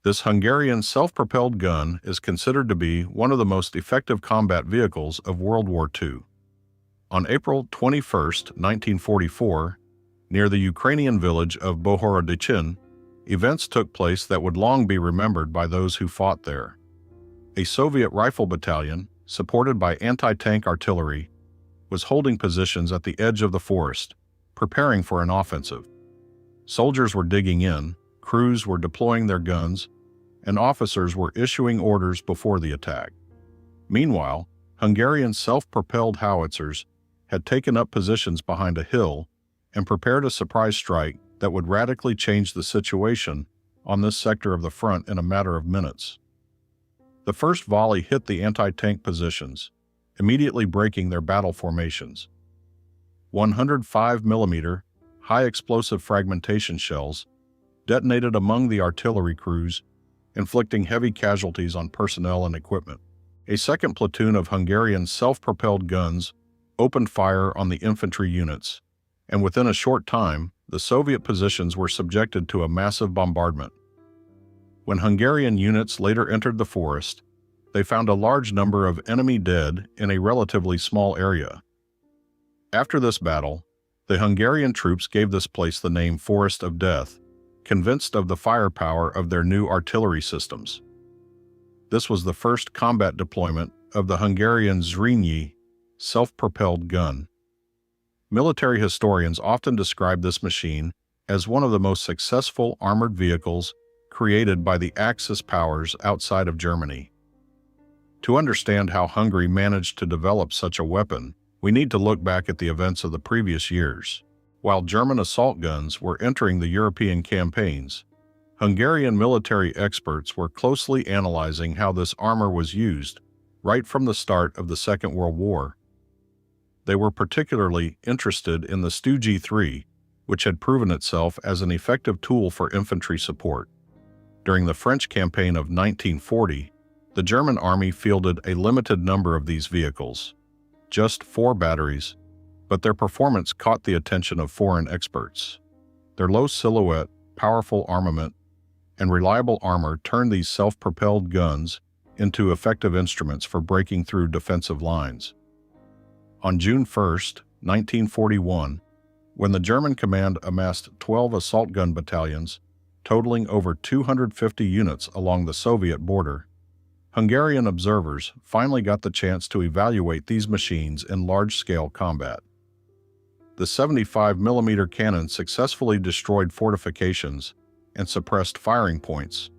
This Hungarian self-propelled gun is considered to be one of the most effective combat vehicles of World War II. On April 21, 1944, near the Ukrainian village of Bohorodychyn, events took place that would long be remembered by those who fought there. A Soviet rifle battalion, supported by anti-tank artillery, was holding positions at the edge of the forest, preparing for an offensive. Soldiers were digging in, crews were deploying their guns, and officers were issuing orders before the attack. Meanwhile, Hungarian self-propelled howitzers had taken up positions behind a hill and prepared a surprise strike that would radically change the situation on this sector of the front in a matter of minutes. The first volley hit the anti-tank positions, immediately breaking their battle formations. 105mm high-explosive fragmentation shells detonated among the artillery crews, inflicting heavy casualties on personnel and equipment. A second platoon of Hungarian self-propelled guns opened fire on the infantry units, and within a short time, the Soviet positions were subjected to a massive bombardment. When Hungarian units later entered the forest, they found a large number of enemy dead in a relatively small area. After this battle, the Hungarian troops gave this place the name Forest of Death, convinced of the firepower of their new artillery systems. This was the first combat deployment of the Hungarian Zrínyi self-propelled gun. Military historians often describe this machine as one of the most successful armored vehicles created by the Axis powers outside of Germany. To understand how Hungary managed to develop such a weapon, we need to look back at the events of the previous years. While German assault guns were entering the European campaigns, Hungarian military experts were closely analyzing how this armor was used right from the start of the Second World War. They were particularly interested in the StuG III, which had proven itself as an effective tool for infantry support. During the French campaign of 1940, the German army fielded a limited number of these vehicles, just 4 batteries, but their performance caught the attention of foreign experts. Their low silhouette, powerful armament, and reliable armor turned these self-propelled guns into effective instruments for breaking through defensive lines. On June 1, 1941, when the German command amassed 12 assault gun battalions, totaling over 250 units along the Soviet border, Hungarian observers finally got the chance to evaluate these machines in large-scale combat. The 75mm cannon successfully destroyed fortifications and suppressed firing points,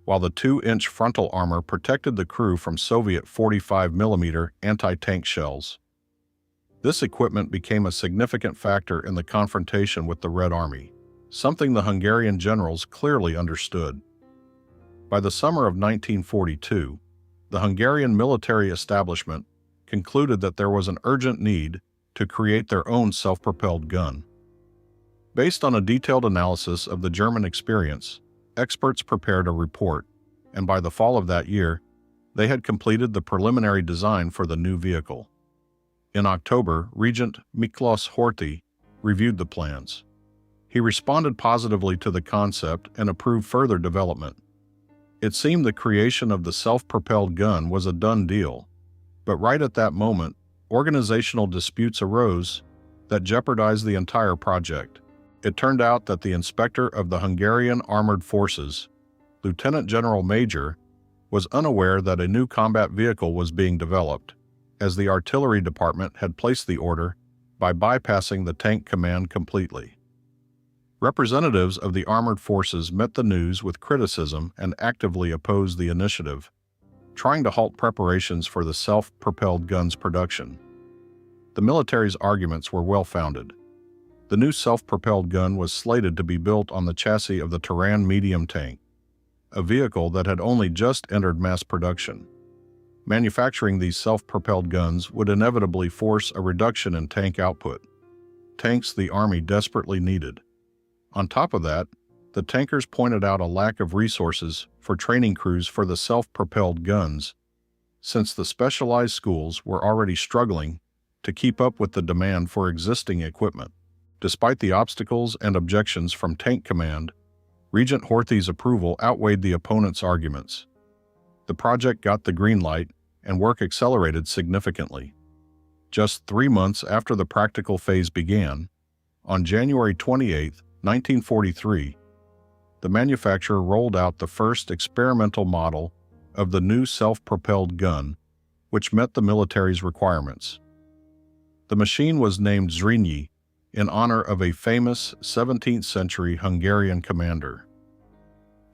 while the 2-inch frontal armor protected the crew from Soviet 45mm anti-tank shells. This equipment became a significant factor in the confrontation with the Red Army, something the Hungarian generals clearly understood. By the summer of 1942, the Hungarian military establishment concluded that there was an urgent need to create their own self-propelled gun. Based on a detailed analysis of the German experience, experts prepared a report, and by the fall of that year, they had completed the preliminary design for the new vehicle. In October, Regent Miklos Horthy reviewed the plans. He responded positively to the concept and approved further development. It seemed the creation of the self-propelled gun was a done deal, but right at that moment, organizational disputes arose that jeopardized the entire project. It turned out that the inspector of the Hungarian Armored Forces, Lieutenant General Major, was unaware that a new combat vehicle was being developed, as the artillery department had placed the order by bypassing the tank command completely. Representatives of the armored forces met the news with criticism and actively opposed the initiative, trying to halt preparations for the self-propelled gun's production. The military's arguments were well-founded. The new self-propelled gun was slated to be built on the chassis of the Turán medium tank, a vehicle that had only just entered mass production. Manufacturing these self-propelled guns would inevitably force a reduction in tank output, tanks the Army desperately needed. On top of that, the tankers pointed out a lack of resources for training crews for the self-propelled guns, since the specialized schools were already struggling to keep up with the demand for existing equipment. Despite the obstacles and objections from Tank Command, Regent Horthy's approval outweighed the opponent's arguments. The project got the green light, and work accelerated significantly. Just 3 months after the practical phase began, on January 28, 1943, the manufacturer rolled out the first experimental model of the new self-propelled gun, which met the military's requirements. The machine was named Zrínyi in honor of a famous 17th-century Hungarian commander.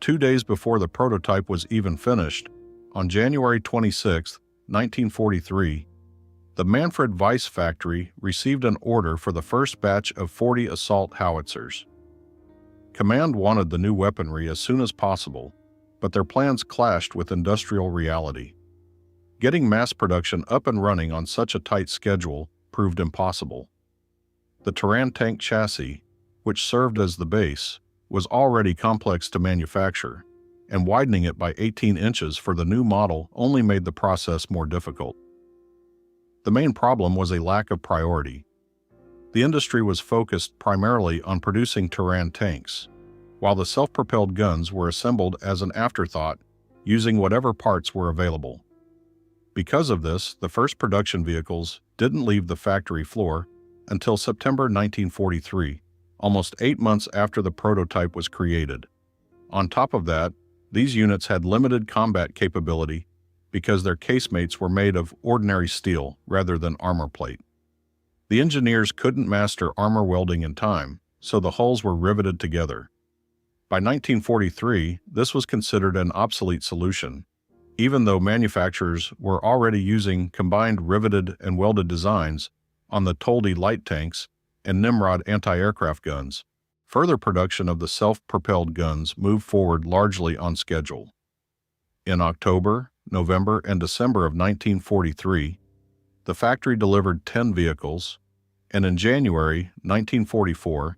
2 days before the prototype was even finished, on January 26, 1943, the Manfred Weiss factory received an order for the first batch of 40 assault howitzers. Command wanted the new weaponry as soon as possible, but their plans clashed with industrial reality. Getting mass production up and running on such a tight schedule proved impossible. The Turán tank chassis, which served as the base, was already complex to manufacture, and widening it by 18 inches for the new model only made the process more difficult. The main problem was a lack of priority. The industry was focused primarily on producing Turán tanks, while the self-propelled guns were assembled as an afterthought, using whatever parts were available. Because of this, the first production vehicles didn't leave the factory floor until September 1943, almost 8 months after the prototype was created. On top of that, these units had limited combat capability because their casemates were made of ordinary steel rather than armor plate. The engineers couldn't master armor welding in time, so the hulls were riveted together. By 1943, this was considered an obsolete solution, even though manufacturers were already using combined riveted and welded designs on the Toldy light tanks and Nimrod anti-aircraft guns. Further production of the self-propelled guns moved forward largely on schedule. In October, November, and December of 1943, the factory delivered 10 vehicles, and in January 1944,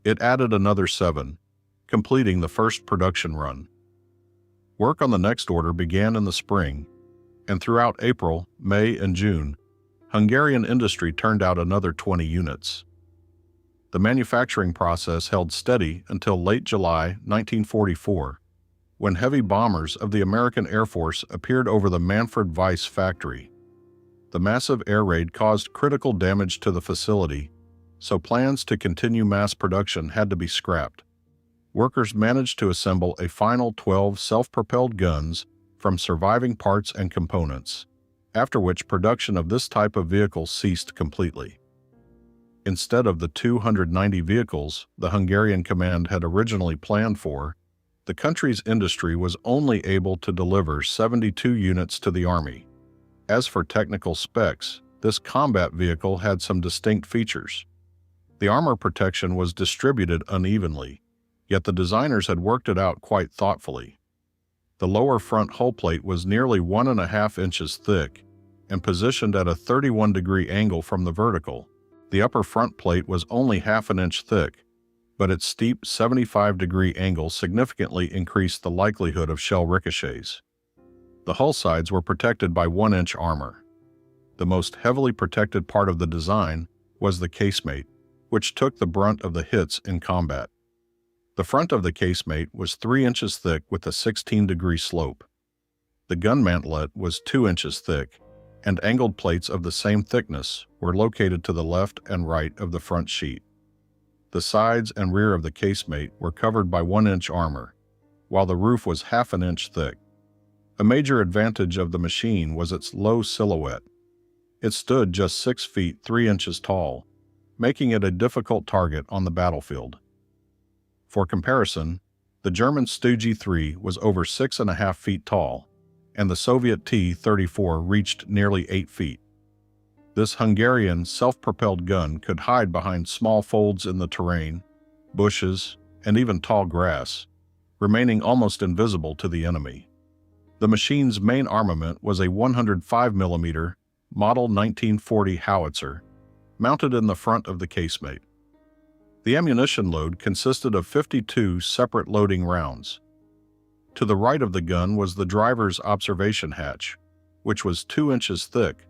it added another 7, completing the first production run. Work on the next order began in the spring, and throughout April, May, and June, Hungarian industry turned out another 20 units. The manufacturing process held steady until late July 1944, when heavy bombers of the American Air Force appeared over the Manfred Weiss factory. The massive air raid caused critical damage to the facility, so plans to continue mass production had to be scrapped. Workers managed to assemble a final 12 self-propelled guns from surviving parts and components, after which production of this type of vehicle ceased completely. Instead of the 290 vehicles the Hungarian command had originally planned for, the country's industry was only able to deliver 72 units to the Army. As for technical specs, this combat vehicle had some distinct features. The armor protection was distributed unevenly, yet the designers had worked it out quite thoughtfully. The lower front hull plate was nearly 1.5 inches thick and positioned at a 31-degree angle from the vertical. The upper front plate was only half an inch thick, but its steep 75-degree angle significantly increased the likelihood of shell ricochets. The hull sides were protected by 1-inch armor. The most heavily protected part of the design was the casemate, which took the brunt of the hits in combat. The front of the casemate was 3 inches thick with a 16-degree slope. The gun mantlet was 2 inches thick, and angled plates of the same thickness were located to the left and right of the front sheet. The sides and rear of the casemate were covered by 1-inch armor, while the roof was half an inch thick. A major advantage of the machine was its low silhouette. It stood just 6 feet 3 inches tall, making it a difficult target on the battlefield. For comparison, the German StuG III was over 6.5 feet tall, and the Soviet T-34 reached nearly 8 feet. This Hungarian self-propelled gun could hide behind small folds in the terrain, bushes, and even tall grass, remaining almost invisible to the enemy. The machine's main armament was a 105mm Model 1940 howitzer, mounted in the front of the casemate. The ammunition load consisted of 52 separate loading rounds. To the right of the gun was the driver's observation hatch, which was 2 inches thick,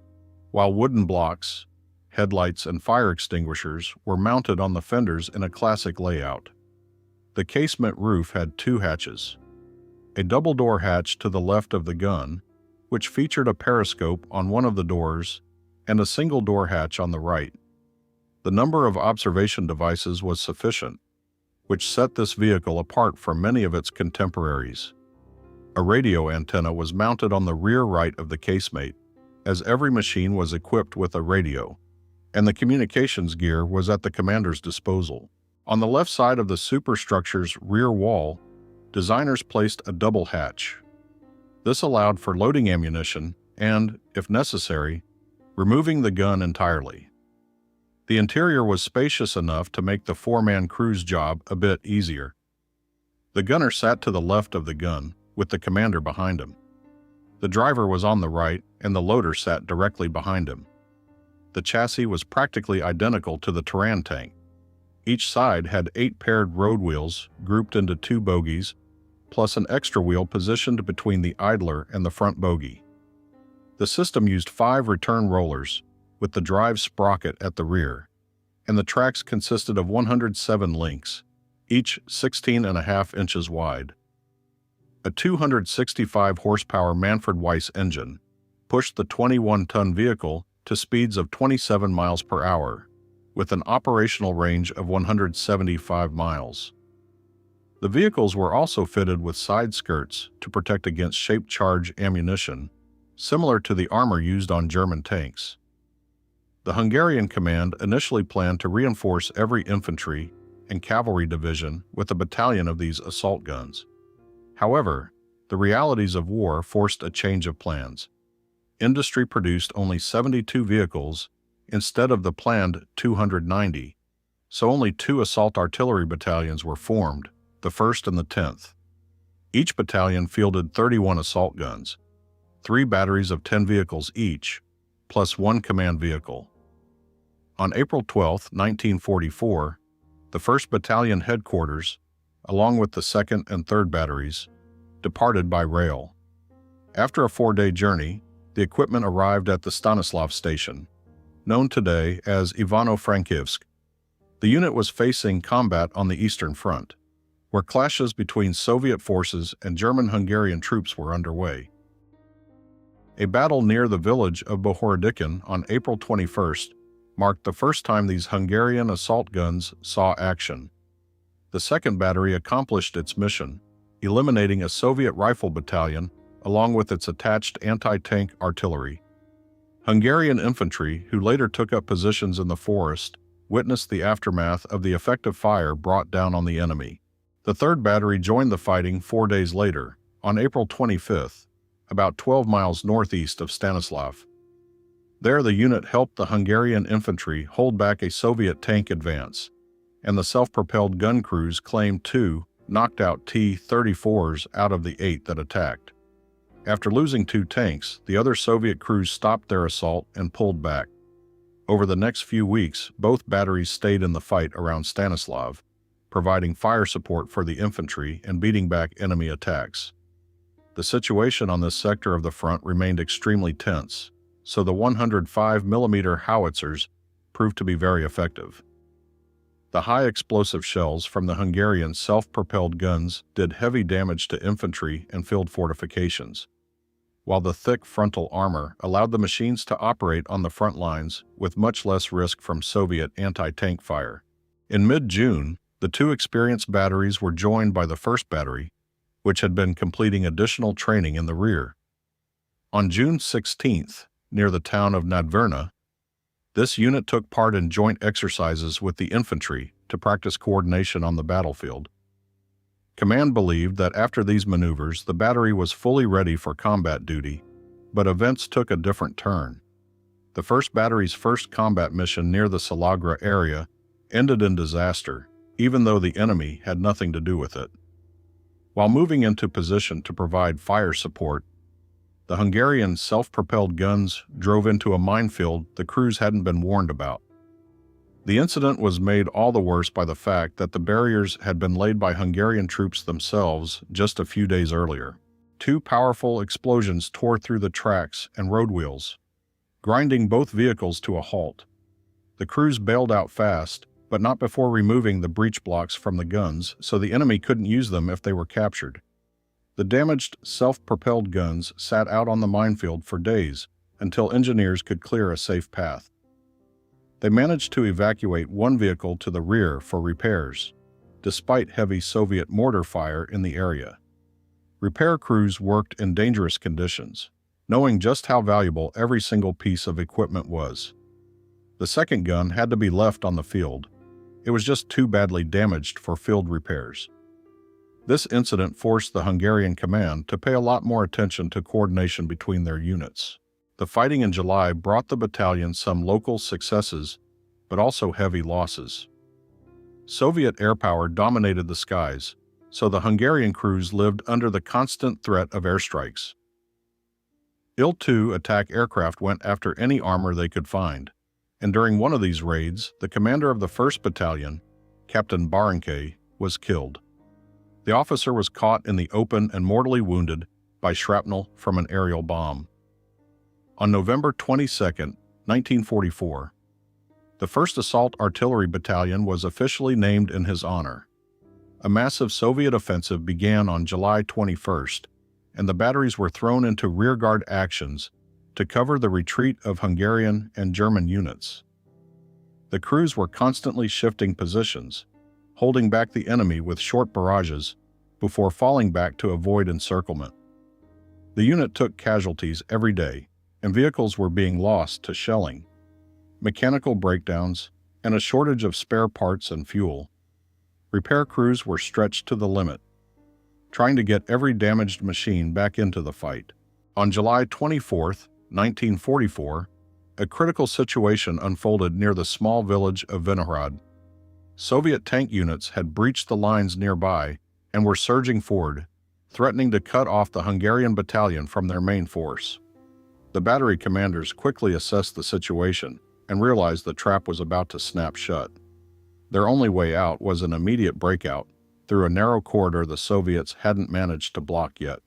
while wooden blocks, headlights, and fire extinguishers were mounted on the fenders in a classic layout. The casement roof had two hatches. A double-door hatch to the left of the gun, which featured a periscope on one of the doors, and a single-door hatch on the right. The number of observation devices was sufficient, which set this vehicle apart from many of its contemporaries. A radio antenna was mounted on the rear right of the casemate, as every machine was equipped with a radio, and the communications gear was at the commander's disposal. On the left side of the superstructure's rear wall, designers placed a double hatch. This allowed for loading ammunition and, if necessary, removing the gun entirely. The interior was spacious enough to make the four-man crew's job a bit easier. The gunner sat to the left of the gun, with the commander behind him. The driver was on the right, and the loader sat directly behind him. The chassis was practically identical to the Turán tank. Each side had 8 paired road wheels grouped into 2 bogies, plus an extra wheel positioned between the idler and the front bogie. The system used 5 return rollers, with the drive sprocket at the rear, and the tracks consisted of 107 links, each 16.5 inches wide. A 265 horsepower Manfred Weiss engine pushed the 21-ton vehicle to speeds of 27 miles per hour, with an operational range of 175 miles. The vehicles were also fitted with side skirts to protect against shaped charge ammunition, similar to the armor used on German tanks. The Hungarian command initially planned to reinforce every infantry and cavalry division with a battalion of these assault guns. However, the realities of war forced a change of plans. Industry produced only 72 vehicles instead of the planned 290, so only 2 assault artillery battalions were formed, the 1st and the 10th. Each battalion fielded 31 assault guns, 3 batteries of 10 vehicles each, plus 1 command vehicle. On April 12, 1944, the 1st Battalion headquarters, along with the 2nd and 3rd batteries, departed by rail. After a 4-day journey, the equipment arrived at the Stanislav station, known today as Ivano-Frankivsk. The unit was facing combat on the Eastern Front, where clashes between Soviet forces and German-Hungarian troops were underway. A battle near the village of Bohorodychyn on April 21st marked the first time these Hungarian assault guns saw action. The 2nd Battery accomplished its mission, eliminating a Soviet rifle battalion along with its attached anti-tank artillery. Hungarian infantry, who later took up positions in the forest, witnessed the aftermath of the effective fire brought down on the enemy. The 3rd Battery joined the fighting 4 days later, on April 25th, about 12 miles northeast of Stanislav. There the unit helped the Hungarian infantry hold back a Soviet tank advance, and the self-propelled gun crews claimed 2 knocked-out T-34s out of the 8 that attacked. After losing 2 tanks, the other Soviet crews stopped their assault and pulled back. Over the next few weeks, both batteries stayed in the fight around Stanislav, providing fire support for the infantry and beating back enemy attacks. The situation on this sector of the front remained extremely tense, so the 105mm howitzers proved to be very effective. The high explosive shells from the Hungarian self-propelled guns did heavy damage to infantry and field fortifications, while the thick frontal armor allowed the machines to operate on the front lines with much less risk from Soviet anti-tank fire. In mid-June, the 2 experienced batteries were joined by the 1st Battery, which had been completing additional training in the rear. On June 16th, near the town of Nadverna, this unit took part in joint exercises with the infantry to practice coordination on the battlefield. Command believed that after these maneuvers, the battery was fully ready for combat duty, but events took a different turn. The 1st Battery's first combat mission near the Salagra area ended in disaster, even though the enemy had nothing to do with it. While moving into position to provide fire support, the Hungarian self-propelled guns drove into a minefield the crews hadn't been warned about. The incident was made all the worse by the fact that the barriers had been laid by Hungarian troops themselves just a few days earlier. 2 powerful explosions tore through the tracks and road wheels, grinding both vehicles to a halt. The crews bailed out fast, but not before removing the breech blocks from the guns so the enemy couldn't use them if they were captured. The damaged self-propelled guns sat out on the minefield for days until engineers could clear a safe path. They managed to evacuate one vehicle to the rear for repairs, despite heavy Soviet mortar fire in the area. Repair crews worked in dangerous conditions, knowing just how valuable every single piece of equipment was. The second gun had to be left on the field. It was just too badly damaged for field repairs. This incident forced the Hungarian command to pay a lot more attention to coordination between their units. The fighting in July brought the battalion some local successes, but also heavy losses. Soviet air power dominated the skies, so the Hungarian crews lived under the constant threat of airstrikes. Il-2 attack aircraft went after any armor they could find, and during one of these raids, the commander of the 1st Battalion, Captain Baranke, was killed. The officer was caught in the open and mortally wounded by shrapnel from an aerial bomb. On November 22, 1944, the 1st Assault Artillery Battalion was officially named in his honor. A massive Soviet offensive began on July 21st, and the batteries were thrown into rearguard actions to cover the retreat of Hungarian and German units. The crews were constantly shifting positions, holding back the enemy with short barrages before falling back to avoid encirclement. The unit took casualties every day, and vehicles were being lost to shelling, mechanical breakdowns, and a shortage of spare parts and fuel. Repair crews were stretched to the limit, trying to get every damaged machine back into the fight. On July 24, 1944, a critical situation unfolded near the small village of Vinohrad. Soviet tank units had breached the lines nearby and were surging forward, threatening to cut off the Hungarian battalion from their main force. The battery commanders quickly assessed the situation and realized the trap was about to snap shut. Their only way out was an immediate breakout through a narrow corridor the Soviets hadn't managed to block yet.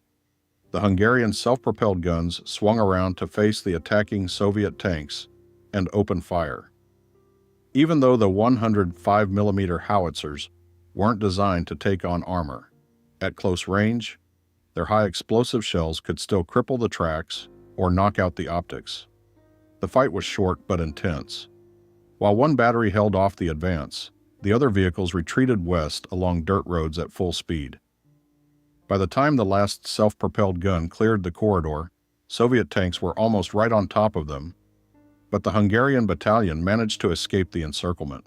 The Hungarian self-propelled guns swung around to face the attacking Soviet tanks and open fire. Even though the 105mm howitzers weren't designed to take on armor, at close range, their high explosive shells could still cripple the tracks or knock out the optics. The fight was short but intense. While one battery held off the advance, the other vehicles retreated west along dirt roads at full speed. By the time the last self-propelled gun cleared the corridor, Soviet tanks were almost right on top of them, but the Hungarian battalion managed to escape the encirclement.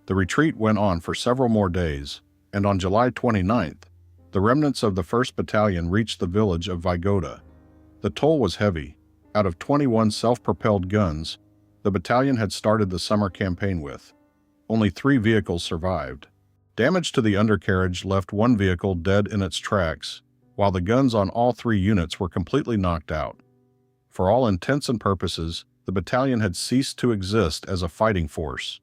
The retreat went on for several more days, and on July 29th, the remnants of the 1st Battalion reached the village of Vygota. The toll was heavy. Out of 21 self-propelled guns the battalion had started the summer campaign with, only 3 vehicles survived. Damage to the undercarriage left one vehicle dead in its tracks, while the guns on all 3 units were completely knocked out. For all intents and purposes, the battalion had ceased to exist as a fighting force.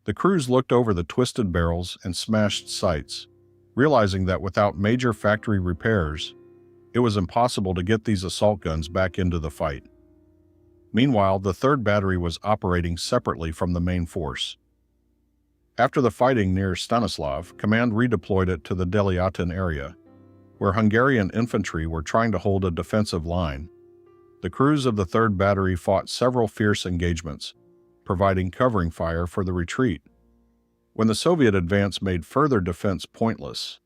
The crews looked over the twisted barrels and smashed sights, realizing that without major factory repairs, it was impossible to get these assault guns back into the fight. Meanwhile, the 3rd Battery was operating separately from the main force. After the fighting near Stanislav, command redeployed it to the Deliatin area, where Hungarian infantry were trying to hold a defensive line. The crews of the 3rd Battery fought several fierce engagements, providing covering fire for the retreat. When the Soviet advance made further defense pointless,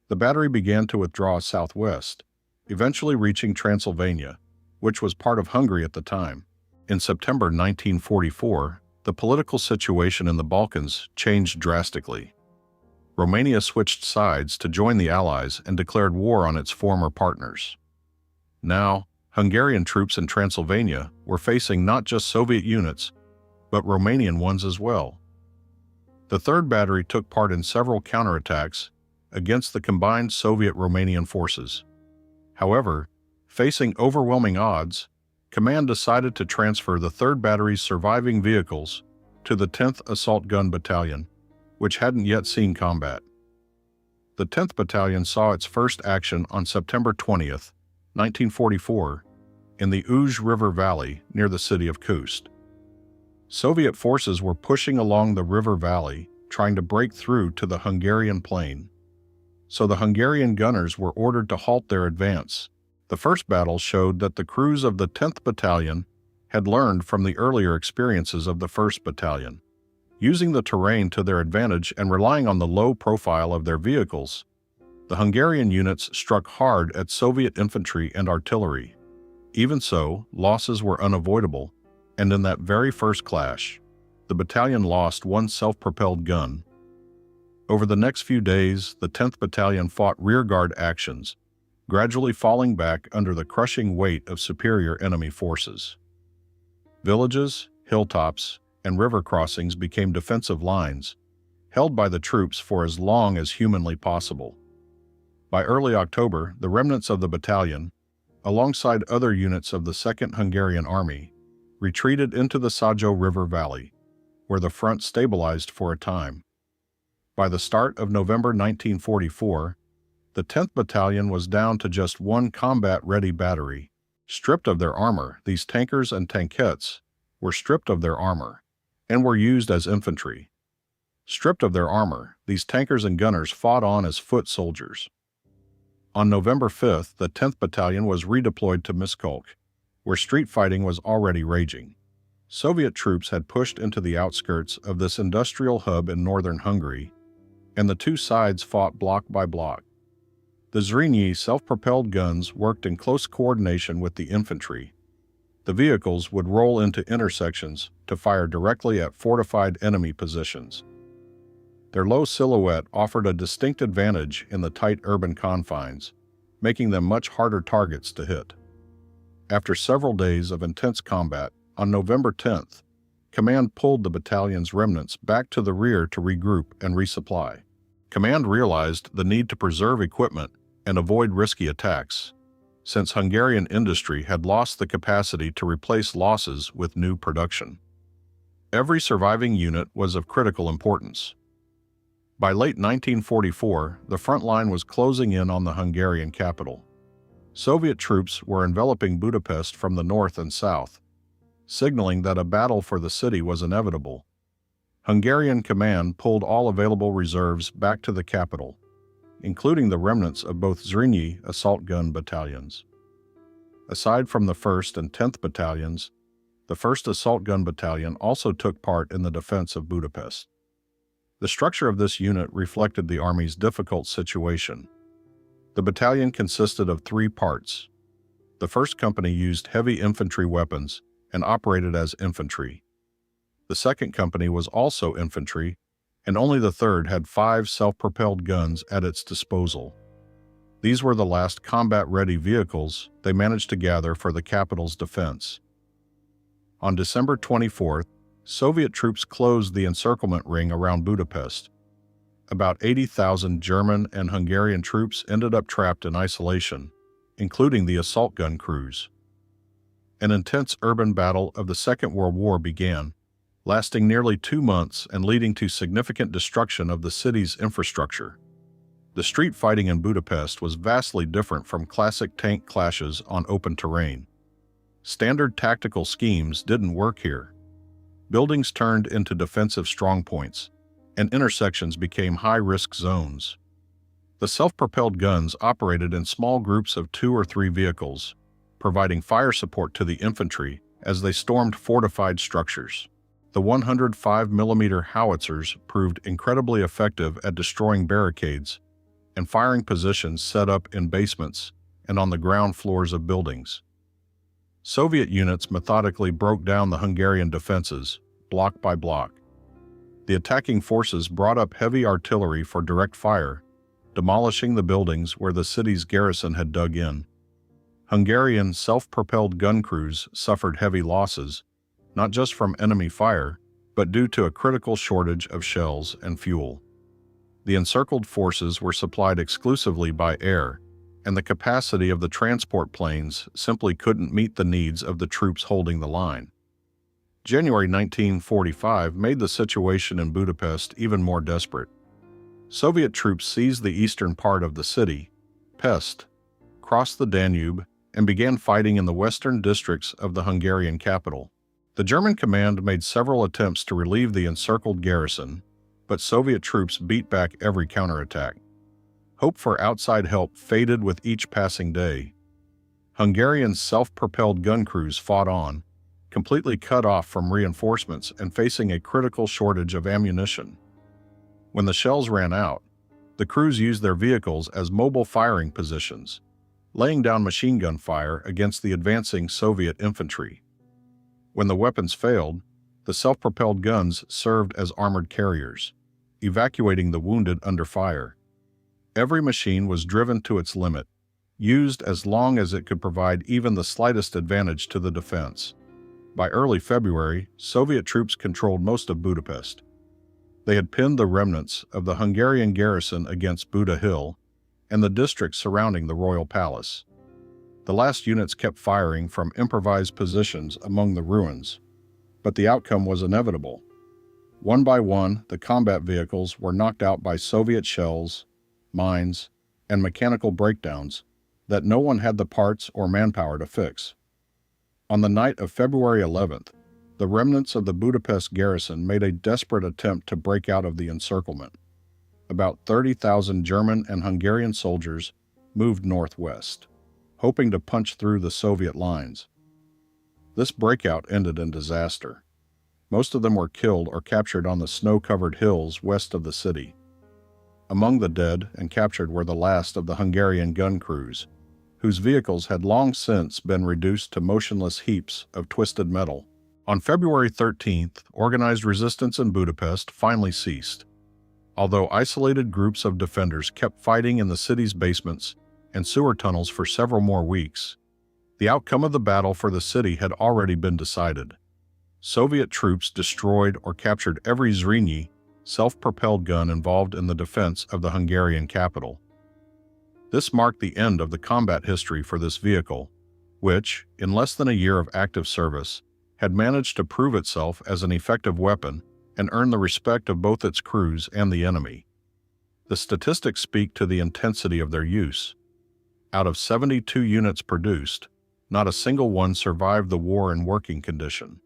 the battery began to withdraw southwest, eventually reaching Transylvania, which was part of Hungary at the time. In September 1944, the political situation in the Balkans changed drastically. Romania switched sides to join the Allies and declared war on its former partners. Now, Hungarian troops in Transylvania were facing not just Soviet units, but Romanian ones as well. The 3rd Battery took part in several counterattacks against the combined Soviet-Romanian forces. However, facing overwhelming odds, command decided to transfer the 3rd Battery's surviving vehicles to the 10th Assault Gun Battalion, which hadn't yet seen combat. The 10th Battalion saw its first action on September 20th, 1944, in the Uj River Valley near the city of Khust. Soviet forces were pushing along the river valley, trying to break through to the Hungarian plain. So the Hungarian gunners were ordered to halt their advance. The first battle showed that the crews of the 10th Battalion had learned from the earlier experiences of the 1st Battalion. Using the terrain to their advantage and relying on the low profile of their vehicles, the Hungarian units struck hard at Soviet infantry and artillery. Even so, losses were unavoidable, and in that very first clash, the battalion lost one self-propelled gun. Over the next few days, the 10th Battalion fought rearguard actions, gradually falling back under the crushing weight of superior enemy forces. Villages, hilltops, and river crossings became defensive lines, held by the troops for as long as humanly possible. By early October, the remnants of the battalion, alongside other units of the 2nd Hungarian Army, retreated into the Sajo River Valley, where the front stabilized for a time. By the start of November 1944, the 10th Battalion was down to just one combat-ready battery. Stripped of their armor, these tankers and tankettes were stripped of their armor and were used as infantry. Stripped of their armor, these tankers and gunners fought on as foot soldiers. On November 5th, the 10th Battalion was redeployed to Miskolc, where street fighting was already raging. Soviet troops had pushed into the outskirts of this industrial hub in northern Hungary, and the two sides fought block by block. The Zrínyi self-propelled guns worked in close coordination with the infantry. The vehicles would roll into intersections to fire directly at fortified enemy positions. Their low silhouette offered a distinct advantage in the tight urban confines, making them much harder targets to hit. After several days of intense combat, on November 10th, Command pulled the battalion's remnants back to the rear to regroup and resupply. Command realized the need to preserve equipment and avoid risky attacks, since Hungarian industry had lost the capacity to replace losses with new production. Every surviving unit was of critical importance. By late 1944, the front line was closing in on the Hungarian capital. Soviet troops were enveloping Budapest from the north and south, signaling that a battle for the city was inevitable. Hungarian command pulled all available reserves back to the capital, including the remnants of both Zrínyi assault gun battalions. Aside from the 1st and 10th Battalions, the 1st Assault Gun Battalion also took part in the defense of Budapest. The structure of this unit reflected the Army's difficult situation. The battalion consisted of 3 parts. The 1st Company used heavy infantry weapons and operated as infantry. The 2nd Company was also infantry, and only the 3rd had 5 self-propelled guns at its disposal. These were the last combat-ready vehicles they managed to gather for the capital's defense. On December 24th, Soviet troops closed the encirclement ring around Budapest. About 80,000 German and Hungarian troops ended up trapped in isolation, including the assault gun crews. An intense urban battle of the Second World War began, lasting nearly 2 months and leading to significant destruction of the city's infrastructure. The street fighting in Budapest was vastly different from classic tank clashes on open terrain. Standard tactical schemes didn't work here. Buildings turned into defensive strongpoints, and intersections became high-risk zones. The self-propelled guns operated in small groups of 2 or 3 vehicles, providing fire support to the infantry as they stormed fortified structures. The 105mm howitzers proved incredibly effective at destroying barricades and firing positions set up in basements and on the ground floors of buildings. Soviet units methodically broke down the Hungarian defenses, block by block. The attacking forces brought up heavy artillery for direct fire, demolishing the buildings where the city's garrison had dug in. Hungarian self-propelled gun crews suffered heavy losses, not just from enemy fire, but due to a critical shortage of shells and fuel. The encircled forces were supplied exclusively by air, and the capacity of the transport planes simply couldn't meet the needs of the troops holding the line. January 1945 made the situation in Budapest even more desperate. Soviet troops seized the eastern part of the city, Pest, crossed the Danube, and began fighting in the western districts of the Hungarian capital. The German command made several attempts to relieve the encircled garrison, but Soviet troops beat back every counterattack. Hope for outside help faded with each passing day. Hungarian self-propelled gun crews fought on, completely cut off from reinforcements and facing a critical shortage of ammunition. When the shells ran out, the crews used their vehicles as mobile firing positions, laying down machine gun fire against the advancing Soviet infantry. When the weapons failed, the self-propelled guns served as armored carriers, evacuating the wounded under fire. Every machine was driven to its limit, used as long as it could provide even the slightest advantage to the defense. By early February, Soviet troops controlled most of Budapest. They had pinned the remnants of the Hungarian garrison against Buda Hill and the districts surrounding the royal palace. The last units kept firing from improvised positions among the ruins, but the outcome was inevitable. One by one, the combat vehicles were knocked out by Soviet shells, mines, and mechanical breakdowns that no one had the parts or manpower to fix. On the night of February 11th, the remnants of the Budapest garrison made a desperate attempt to break out of the encirclement. About 30,000 German and Hungarian soldiers moved northwest, hoping to punch through the Soviet lines. This breakout ended in disaster. Most of them were killed or captured on the snow-covered hills west of the city. Among the dead and captured were the last of the Hungarian gun crews, whose vehicles had long since been reduced to motionless heaps of twisted metal. On February 13th, organized resistance in Budapest finally ceased. Although isolated groups of defenders kept fighting in the city's basements and sewer tunnels for several more weeks, the outcome of the battle for the city had already been decided. Soviet troops destroyed or captured every Zrínyi self-propelled gun involved in the defense of the Hungarian capital. This marked the end of the combat history for this vehicle, which, in less than a year of active service, had managed to prove itself as an effective weapon and earn the respect of both its crews and the enemy. The statistics speak to the intensity of their use. Out of 72 units produced, not a single one survived the war in working condition.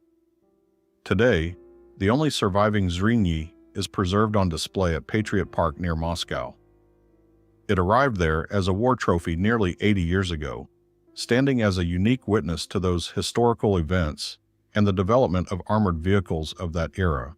Today, the only surviving Zrínyi is preserved on display at Patriot Park near Moscow. It arrived there as a war trophy nearly 80 years ago, standing as a unique witness to those historical events and the development of armored vehicles of that era.